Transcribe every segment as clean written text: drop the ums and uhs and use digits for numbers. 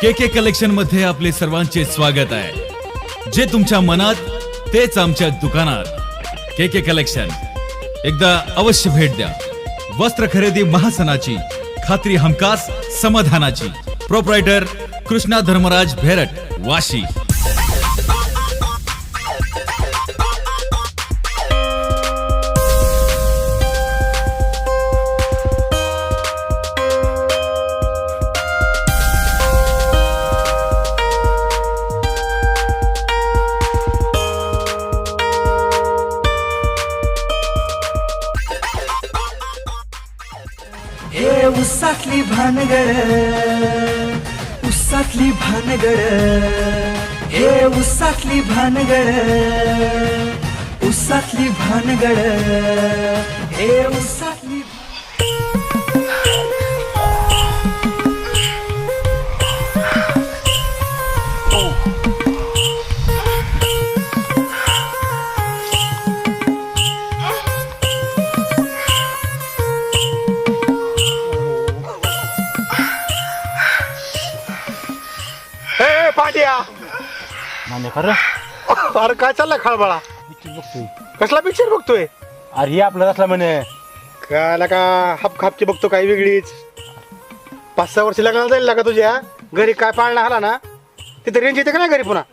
के collection मध्ये आपले सर्वांचे स्वागत आहे. जे तुमच्या मनात तेच आमच्या दुकानात. के कलेक्शन एकदा अवश्य भेट द्या. वस्त्र खरेदी महासनाची खात्री हमखास समाधानाची. प्रोप्रायटर कृष्णा धर्मराज भेरट, वाशी. उसातली भानगड, उसातली भानगड, हे उसातली भानगड, उसातली भानगड, हे उसातली. अरे काय चाललंय खळबळा? बघतोय. कसला पिक्चर बघतोय? अरे हे आपलं असला म्हणे. काय का हप खापची बघतो काही वेगळीच. 5-6 वर्ष लग्नाला जाईल का तुझ्या घरी? काय पाळणा आला ना तिथे रेंज येते का नाही घरी पुन्हा?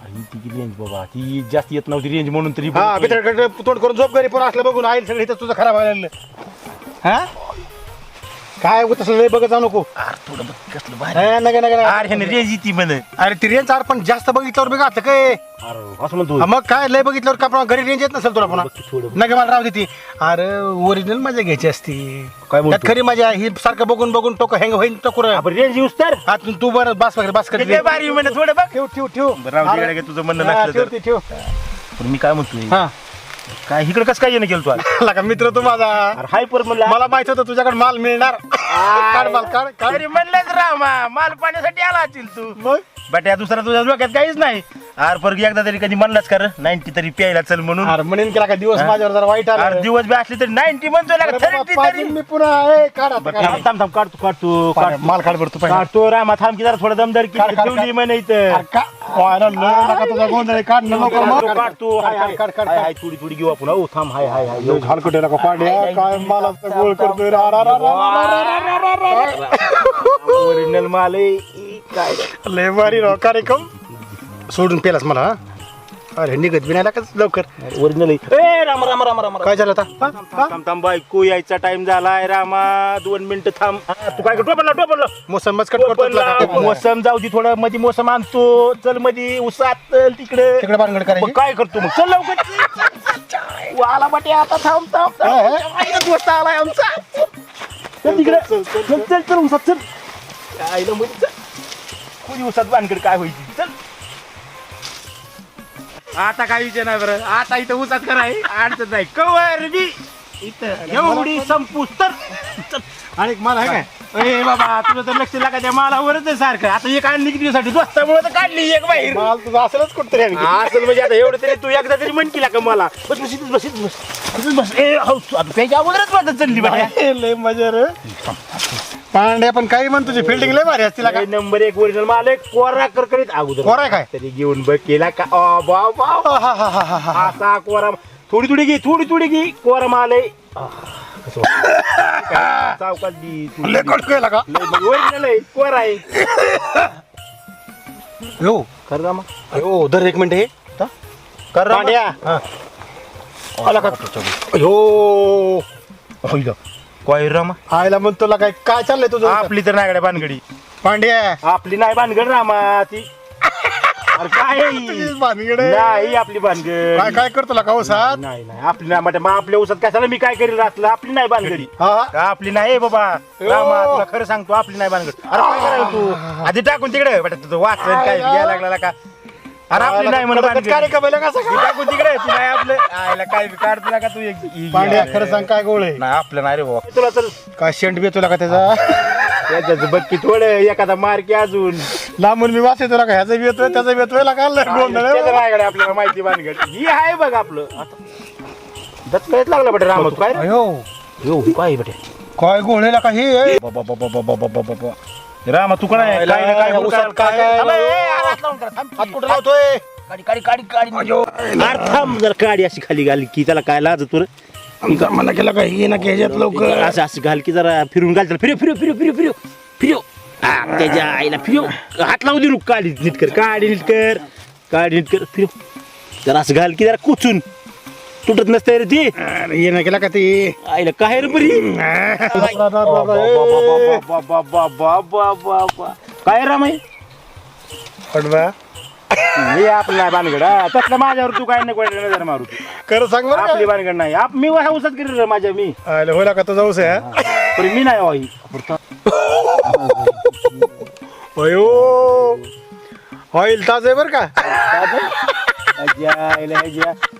अरे ती रेंज बाबा ती जास्त येत नव्हती रेंज म्हणून तरी हा बितरकडे तोंड करून झोप घरी पुन्हा असलं बघून आईल सगळं इथं तुझं खराब व्हायला लागलं. हा काय तसं लय बघत जाऊ नको. थोडं बघ कसलं हा, नका नका नका. अरे ह्याने रेंज येते म्हणे. अरे ती रेंज पण जास्त बघितल्यावर बघ आता काय. अरे असं म्हणतो. हा, मग काय लय बघितल्यावर का पुन्हा घरी रेंज येत नसेल तुला पुन्हा? थोडं नका मला राहू दे ती. अरे ओरिजिनल मजा घ्यायची असती. काय बोलतो? त्यात खरी मजा ही सारखं बघून बघून टोक हँग होईन टोकर. आपण रेंज यूज तर तू बरं बास वगैरे बास कर. लय भारी म्हणे. थोडं बघ. ठेव ठेव ठेव. राव तिकडे तुझं म्हणणं हा, नसलं ठेव तर. ते, ठेव. पण मी काय म्हणतोय हा काय इकडे कसं काय येणं केलं तू आज? लका मित्र तू माझा. अरे हाय पर म्हणलं मला माहित होतं तुझ्याकडे माल मिळणार. काढ माल काढ काढ. अरे म्हणलंच रामा माल पाण्यासाठी आला असतील तू. मग बट या दुसरा तुझ्या डोक्यात काहीच नाही. अरे पर एकदा तरी कधी म्हणलाच कर 90 तरी प्यायला चल म्हणून. अरे म्हणेन केला का दिवस माझ्यावर जरा वाईट आला. अरे दिवस बी असले तरी 90 म्हणतोय अरे लागा बाबा, 30 पाच तरी. दिन मी पुन्हा ए, काढ आता, काढ. थांब थांब काढतो माल काढ बरं तू पहिला. काढतो रामा थांब की जरा थोडं दमदार की काढ, काढ, ठेवली काढ. म्हणे इथं. अरे का व्हायला लय नका तुझा गोंधळ आहे. काढ ना लवकर माल. काढतो काढ, काढ, काढ, काढ. हाय, हाय, थोडी थोडी घेऊ आपण. हो थांब हाय हाय हाय लय झाड कुठे नका पाड्या. काय मालाचा गोळ करतोय. रा, रा, रा, रा, रा, रा, रा, रा, रा. ओरिजिनल माल आहे. काय लय भारी राव कार्यक्रम. सोडून पेलास मला. हा? अरे निघत बी नाही लागत लवकर. ओरिजिनल आहे. ए रामा रामा रामा रामा काय झालं आता? हा? हा? थांब थांब बायको यायचा टाइम झालाय रामा 2 मिनिटं थांब. हा, तू काय टोपणला मोसम मस्कट करतो. मोसम जाऊ दे थोडं मध्ये मोसम आणतो. चल मध्ये उसात चल तिकडे तिकडे भानगड करायची. मग काय करतो मग चल लवकर. आला बाटे आता थांब थांब हा, हा. थांब. दोस्त आलाय आमचा. चल तिकडे चल चल चल उसात चल. आईला मध्ये चल. कोणी उसात भानगड काय व्हायची चल. आता काय विचार नाही बरं. आता इथं उसात कराय अडचण नाही. कवर बी इथं एवढी संपूस तर चल. आणि एक माल आहे काय? ए बाबा तुझं तर लक्ष लागा त्या मालावरच आहे सारखं. आता एक आणली किती दिवसासाठी दोस्तामुळे तर काढली एक बाहेर. माल तुझा असेलच कुठतरी आणखी. असेल म्हणजे आता एवढं तरी तू एकदा तरी म्हण केला का मला. बस बस इथंच बस इथंच बस इथंच बस. ए हो आता त्याच्या अगोदरच माझं चालली बाहेर. हे लय मजा रे. पांड्या पण काही म्हण तुझी फिल्डिंग लय भारी असतील का? नंबर 1 ओरिजिनल माल आहे. कोरा करकरीत अगोदर कोरा काय? तरी घेऊन बघ केला का. बा बा हा, हा, हा, हा, हा. असा कोरा थोडी थोडी घे थोडी थोडी घे. कोरा माल आहे. कसं वाटतं? चौकात दी लय कडक आहे का? ओरिजिनल आहे. कोरा आहे. हो खरं रामा हो दर एक मिनिट हे कर रामा. पांड्या. आला का? हो काय रामा आयला म्हणतो तुला काय काय चाललंय तुझं? आपली तर नाही भानगडी. पांड्या आपली नाही भानगड रामा ती. अरे काय तुझीच भानगड आहे. नाही आपली भानगड. काय काय करतो का उसात? नाही नाही आपली नाही म्हणजे मग आपल्या उसात कशाला मी काय करेल असलं. आपली नाही भानगडी. हा आपली नाही बाबा रामा तुला खरं सांगतो आपली नाही भानगड. अरे काय करायला तू आधी टाकून तिकडे बट तुझं वाचन काय यायला लागला का. अरे आपली नाही म्हणून भानगड. काय का बैल कसं ती टाकून तिकडे ती नाही आपलं आयला काय काढ तुला का तू पांड्या खरं सांग काय गोळ आहे? नाही आपलं नाही रे बाबा. तुला चल काय शेंट बी तुला का त्याचा? त्याचं बघ की थोडं एखादा मार्की अजून लांबून मी वाचते तुला का ह्याचा बी येतोय त्याचा बी येतोय का गोंधळ आहे. त्याचं नाही आपल्याला माहिती भानगड ही आहे बघ आपलं. दत्त कळत लागला बटे राम तू काय रे? अयो यो काय बटे काय गोळ आहे का हे? बाबा रामा तू काय आयला, काय काय उसात काय काय थांब, लावलं? ए, हात लावून करा, थांब. हात कुठं लावतोय काढी काढी काढी काढी अरे थांब जर काढी अशी खाली घाल की त्याला काय लाज तुर मला केलं का हे ना ह्याच्यात लवकर असं असं घाल की जरा फिरून घाल त्याला फिरव फिरव फिरव फिरव फिरव फिरव हा, त्याच्या आईला फिरव हात लावू दे नु काढी नीट कर काढी नीट कर काढी नीट कर फिरव जरा असं घाल की जरा कुचून तुटत नसते रे ती हे ना केला का ते आईला काय रे बरी काय रामाई पडवा हे आपलं नाही भानगड हा. तसलं माझ्यावर तू काय नको नजर मारू तू. खरं सांग बरं आपली का? भानगड नाही मी हौसत करी रे माझ्या मी आयला होईल का तुझा ऊस आहे पण मी नाही हो ही. अयो ऑइल ताज आहे बरं का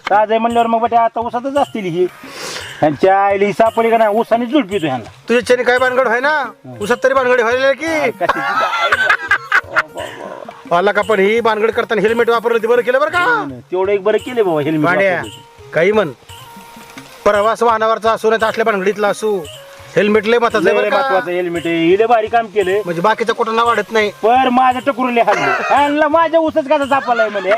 ताज आहे म्हणल्यावर मग बटे आता उसातच असतील ही ह्यांच्या आईला ही सापडी का नाही उसाने जुळपितो ह्यांना तुझ्या चेनी काय भानगड आहे ना उसात तरी भानगड व्हायला की कशाची आला का पण ही भानगड करताना हेल्मेट वापरलं ते बरं केलं बरं का तेवढं एक बरं केले बाबा भांड्या हेल्मेट काही म्हण प्रवास वाहनावरचा असू नाही असल्या भानगडीतला असू हेल्मेट लय महत्वाचं आहे बरं का? महत्वाचं हेल्मेट हिले भारी काम केले म्हणजे बाकीच्या कुठं ना वाढत नाही पर माझ्या टकुरले हल्ले माझ्या उसच कसा सापलाय म्हणे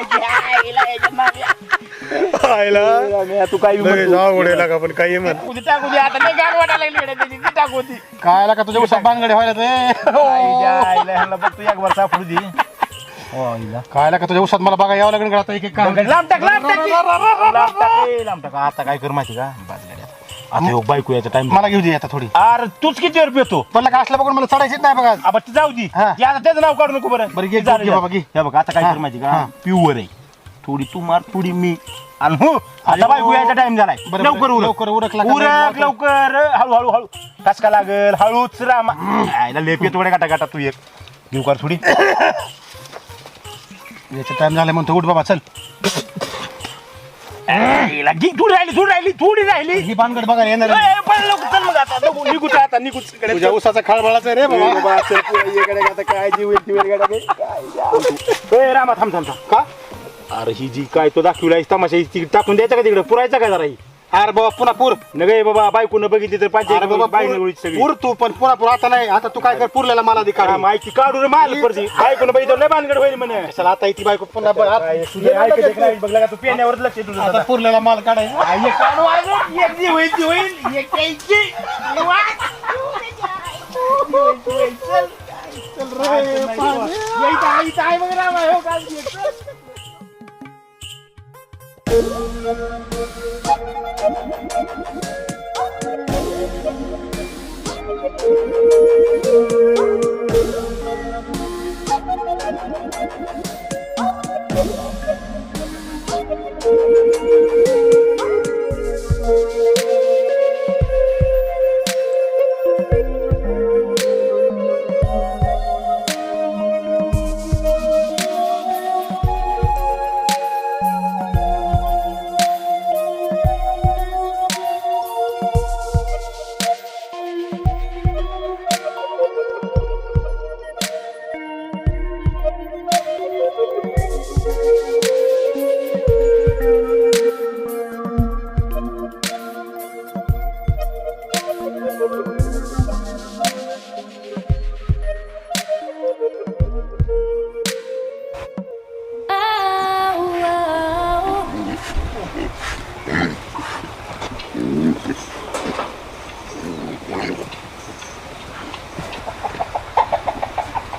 आयला तू काही लय जाऊ उडेला का पण काही म्हण टाकू दे आता नाही गार वाटायला लागली त्याची टाकू दे काय आला का तुझ्या उसात भानगडी व्हायला ते बघ तू एक वर सापडू दे काय आला का तुझ्या उसात मला बघा यावं लागेल का आता एक एक काम लांब टाक लांब टाक लांब टाक ए, लांब टाक आता काय कर माहिती का आता योग बायको याचा टाइम मला घेऊ दे आता थोडी अरे तूच किती वेळ पेतो पण का असलं बघून मला चढायचीच नाही बघा आपण ती जाऊ दे हा. ती आता त्याचं नाव काढू नको बरं बरं, घे, जा घे रे, बाबा, घे. हे बघ आता काय हा. कर माहिती का हा. प्युअर आहे थोडी तू मार थोडी मी आणि हो आता बायको यायचा टाइम झालाय बरं, लवकर उरक लवकर उरकला का? उरक लवकर हळू हळू हळू कस का लागल हळूच रामा आयला लेप येतो गाटा गाटा तू एक घेऊ कर थोडी याचा टाइम झाला म्हणतो उठ बाबा चल आईला, घे, थोडी राहिली ही भानगड बघा येणार आहे. ए, पण लवकर चल मग आता निघूच आता निघूच तुझ्या उसाचा खळबळाचा रे बाबा बाबा चल पुढे ये कडे आता काय जीव येते वेळ गाडा ए रामा थांब थांब थांब का अरे ही जी काय तो दाखविला तमाशा ही ती टाकून द्यायचा का तिकडे पुरायचा का जरा ही अरे बाबा पुन्हा पूर नगे बाबा बायकोनं बघितली तर अरे पाहिजे बाबा बाईनं उडीत सगळी पूर तू पण पुन्हा पूर आता नाही आता तू काय कर पुरलेला मला दे काढ माहिती काढू रे माल परती बायकोनं बघितलं लय भानगड होईल म्हणे चला आता इथे बायको पुन्हा बघ, आता- बघला का तू पेण्यावर लक्ष आहे तुझं आता आता. पुरलेला माल काढायचा आ, एक काढू आहे, एक जी होईल ती होईल एक द्यायची. यायचं आहे मग रामा, हो का? चल.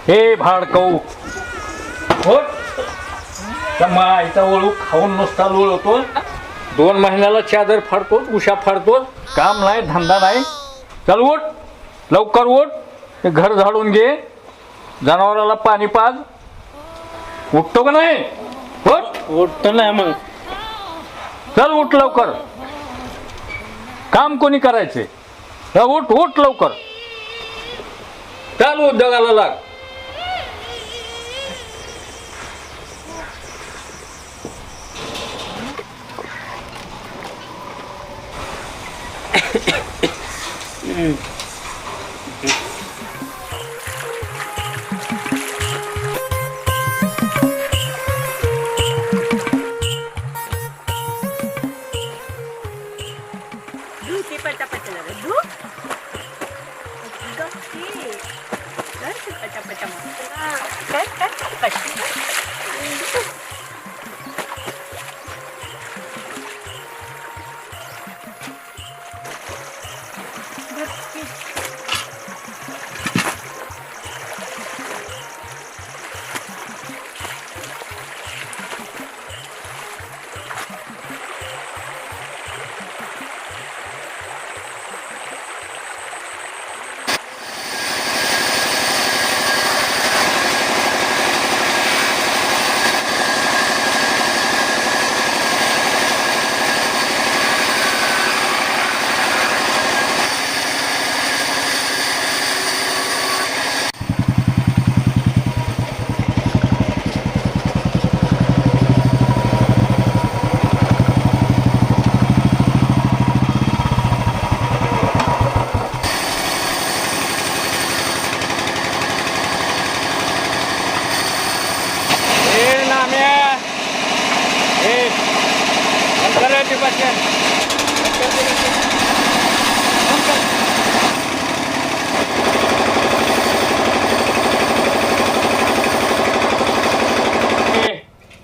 हे भाडकऊ हो त्या माईचा वळू खाऊन नुसता लोळवतो 2 महिन्याला चादर फाडतो उशा फाडतो काम नाही धंदा नाही चल उठ लवकर उठ हे घर झाडून घे जनावराला पाणी पाज उठतो का नाही उठतो नाही मग चल उठ लवकर काम कोणी करायचे उठ उठ लवकर चाल उद्योगाला लाग धुती पटापट लागा धू गप्पी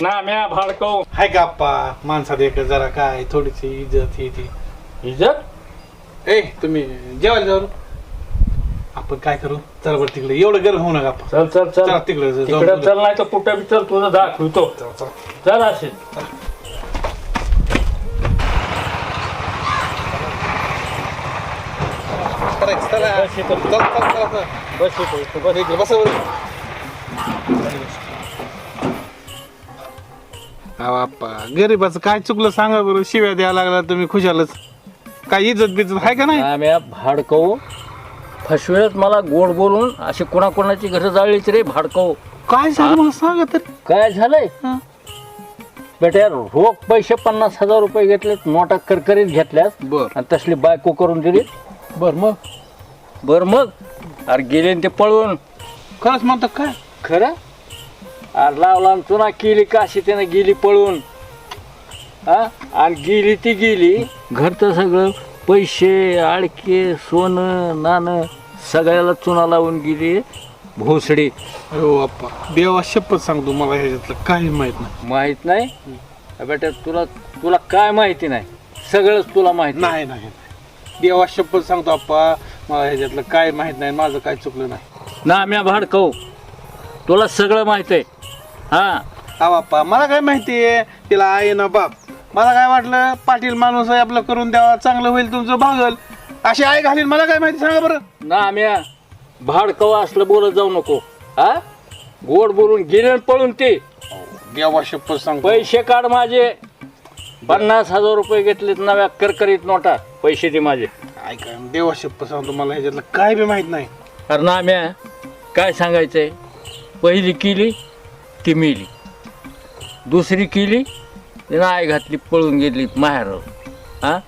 नाम्या भाडकव हाय का आप्पा माणसात एक जरा काय थोडीशी इज्जत ही ती इज्जत ए तुम्ही जेवायला जाऊ आपण काय करू चल बरं तिकडे एवढं गरम होऊ नका आपण चल चल चल चला तिकडे जाऊ. तिकडे चल नाही तर कुठं बी चल तुझं दाखवतो चल असेल करायचं, चला. बस इथं. चल, चल, चला, चला. बस इथं, बस इकडे, बसा बरं. हा बाप्पा गरीबाचं काय चुकलं सांगा बरं शिव्या द्यायला लागला तुम्ही खुशालच काय इज्जत बिज्जत आहे का नाही आम्ही भाडकव फसवेत मला गोड बोलून अशी कोणाकोणाची घरं जाळलीच रे भाडकव काय झालं मला सांगा तर काय झालंय हा. बेटा रोख पैसे 50,000 रुपये घेतलेत नोटा करकरीत घेतल्यात बर आणि तसली बायको करून दिली बर मग मग अरे गेले न ते पळून खरंच म्हणतो काय खरं अरे लावला न चुना केली का अशी त्यानं गेली पळून हा आणि गेली ती गेली घरचं सगळं पैसे आडके सोनं नाणं सगळ्याला चुना लावून गेली भोसडी हो बाप्पा देवा शपथ सांगतो मला ह्याच्यातलं काही माहित नाही माहित नाही बेटा तुला तुला काय माहिती नाही सगळंच तुला माहिती नाही नाही देवा शपथ सांगतो आप्पा मला ह्याच्यातलं काय माहित नाही माझं काय चुकलं नाही ना आम्ही भाडकव तुला सगळं माहित आहे हा हा बाप्पा मला काय माहिती आहे तिला आहे ना बाप मला काय वाटलं पाटील माणूस आहे आपलं करून द्यावा चांगलं होईल तुमचं भागल अशी आई घालील मला काय माहिती सांगा बरं ना आम्ही भाडकव असलं बोलत जाऊ नको हा गोड बोलून गेले न पळून ते देवा शपथ सांगतो पैसे काढ माझे 50,000 रुपये घेतलेत नव्या करकरीत नोटा पैसे दे माझे ऐका देवा शपथ सांगतो मला ह्याच्यातलं काय बी माहित नाही अरे ना आम्ही काय सांगायचंय पहिली केली ती मेली दुसरी केली तिनं आई घातली पळून गेली माहेर हा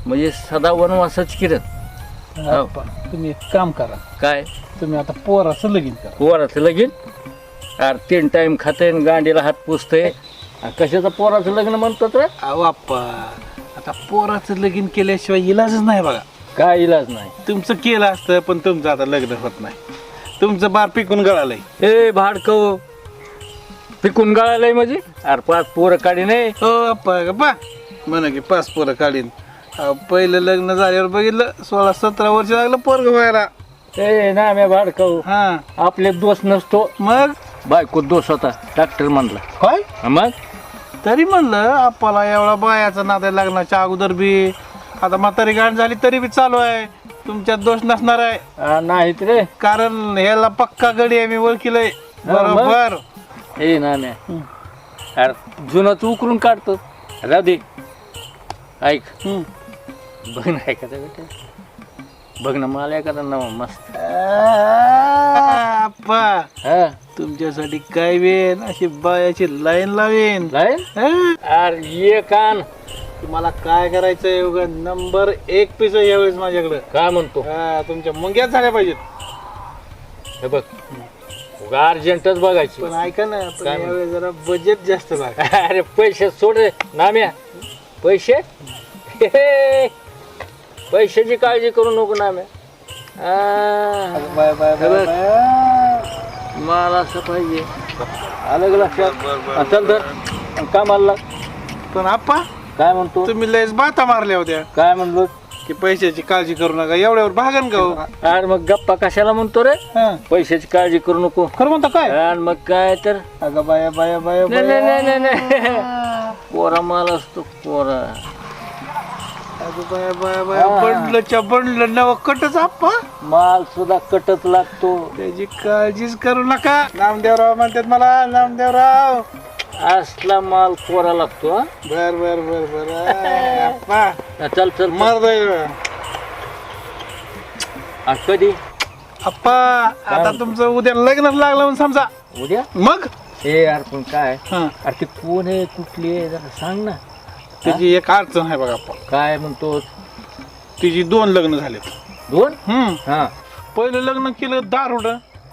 म्हणजे सदा वनवासच किरत आप्पा, तुम्ही एक काम करा काय तुम्ही आता पोराचं लगीन करा पोराचं लगीन अरे 3 टाइम खाते गांडीला हात पुसते कशाचं पोराचं लग्न म्हणतात रे अहो आप्पा आता पोराचं लगीन केल्याशिवाय इलाजच नाही बघा काय इलाज नाही तुमचं केलं असतं पण तुमचं आता लग्न होत नाही तुमचं बार पिकून गळालंय ए भाडकव पिकून गळालंय म्हणजे अरे 5 पोरं काढी नाही हो आप्पा गप्पा म्हणा की 5 पोरं काढीन अहो, पहिलं लग्न झाल्यावर बघितलं 16-17 वर्ष लागलं पोरग व्हायला ए ना आम्ही भाडकव हा आपले दोष नसतो मग बायको दोष होता डॉक्टर म्हणला काय मग तरी म्हणलं आप्पाला एवढा बायाचा नादा लग्नाच्या अगोदर बी आता म्हातारी गाठ झाली तरी बी चालू आहे तुमच्यात दोष नसणार आहे नाहीत रे कारण ह्याला पक्का गडी आहे मी ओळखीलंय बरोबर ए ना अरे जुनच उकरून काढतो राहू दे ऐक बघ ना एखादा बेटा बघ ना मला एखादा नवा मस्त आप्पा हा तुमच्यासाठी काय वेन अशी बायाची लाईन लावेन जाईल हा? अरे ये कान तुम्हाला काय करायचंय उगा नंबर 1 पीस यावेळेस माझ्याकडे काय म्हणतो तुमच्या मुंग्यात झाल्या पाहिजेत हे बघ उगा अर्जंटच बघायची पण ऐका ना पण काय म्हणतो? यावेळेस जरा बजेट जास्त लागा अरे पैसे सोड रे नाम्या पैसे पैशाची काळजी करू नको Namya bye bye bye bye मला असं पाहिजे आलं का लक्षात चल तर कामाला लाग. पण आप्पा काय म्हणतो तुम्ही लयच बाता मारल्या होत्या काय म्हणलो की पैशाची काळजी करू नका एवढ्यावर भागन का हो? अरे मग गप्पा कशाला म्हणतो रे हा. पैशाची काळजी करू नको खरं म्हणता काय आणि मग काय तर अगं बाया बाया बाया नाही बाया. नाही नाही नाही पोरा माल असतो पोरा अगं बाया बाया बाया बंडलच्या बंडल नव कटच आप्पा माल सुद्धा कटत लागतो त्याची काळजीच करू नका नामदेवराव म्हणतात मला नामदेवराव असला माल पोरा लागतो हा बर बर बर बर आप्पा चल चल मार कधी आप्पा आता तुमचं उद्या लग्नच लागलं म्हणून समजा उद्या मग हे यार पण काय हा. अरे ते कोण आहे कुठली आहे जरा सांग ना त्याची एक अडचण आहे बघा आप्पा काय म्हणतो तिची 2 लग्न झाले दोन हा पहिलं लग्न केलं दारुड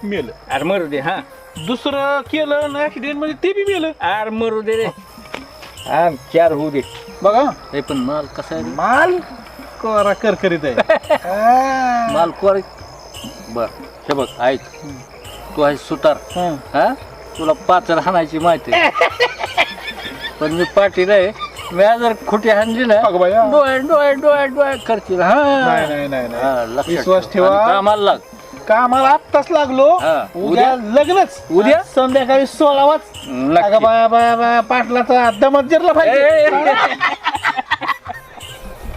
मेलं अरे मरू दे हा दुसरं केलं ऍक्सिडेंट मध्ये ते बी मेलं अरे मरू दे रे हा 4 होऊ दे बघा हे पण माल कसा आहे रे? माल कोरा करकरीत आहे हा. माल कोर बर हे बघ ऐक तू आहे सुतार हा. हा तुला 5 हाणायची माहिती आहे. पण मी पाटील आहे मी जर खोटी हाणली ना अगं बाया. डोळे डोळे डोळे डोळे करतील हा नाही नाही नाही नाही. हा, लक्षात विश्वास ठेव. ठेवा. आणि कामाला लाग कामाला आत्ताच लागलो हा. उद्या लग्नच उद्या? संध्याकाळी 16 वाज नक्की. अगं बाया बाया बाया पाटलाचा दमत जिरला ए, पाहिजे ए, ए.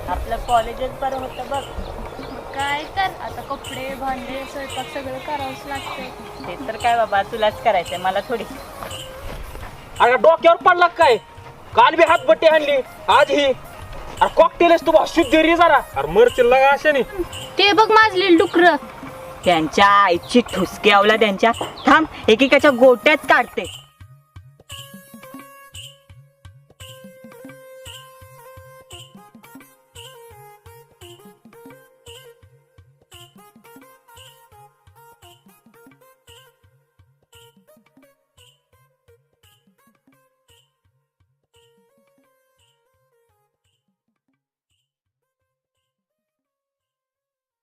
आपलं कॉलेजच बरं होतं बघ. मग काय तर आता कपडे भांडे स्वयंपाक सगळं करावंच लागतंय. ते तर काय बाबा तुलाच करायचंय मला थोडी. अरे डोक्यावर पडला काय काल बी हात बट्टी आणली आज ही अरे कॉकटेलच तू शुद्ध रे जरा अरे मरतील लागा अशाने ते बघ माझली डुकर त्यांच्या आईची ठुसकी आवला त्यांच्या थांब एकेकाच्या गोट्याच काढते.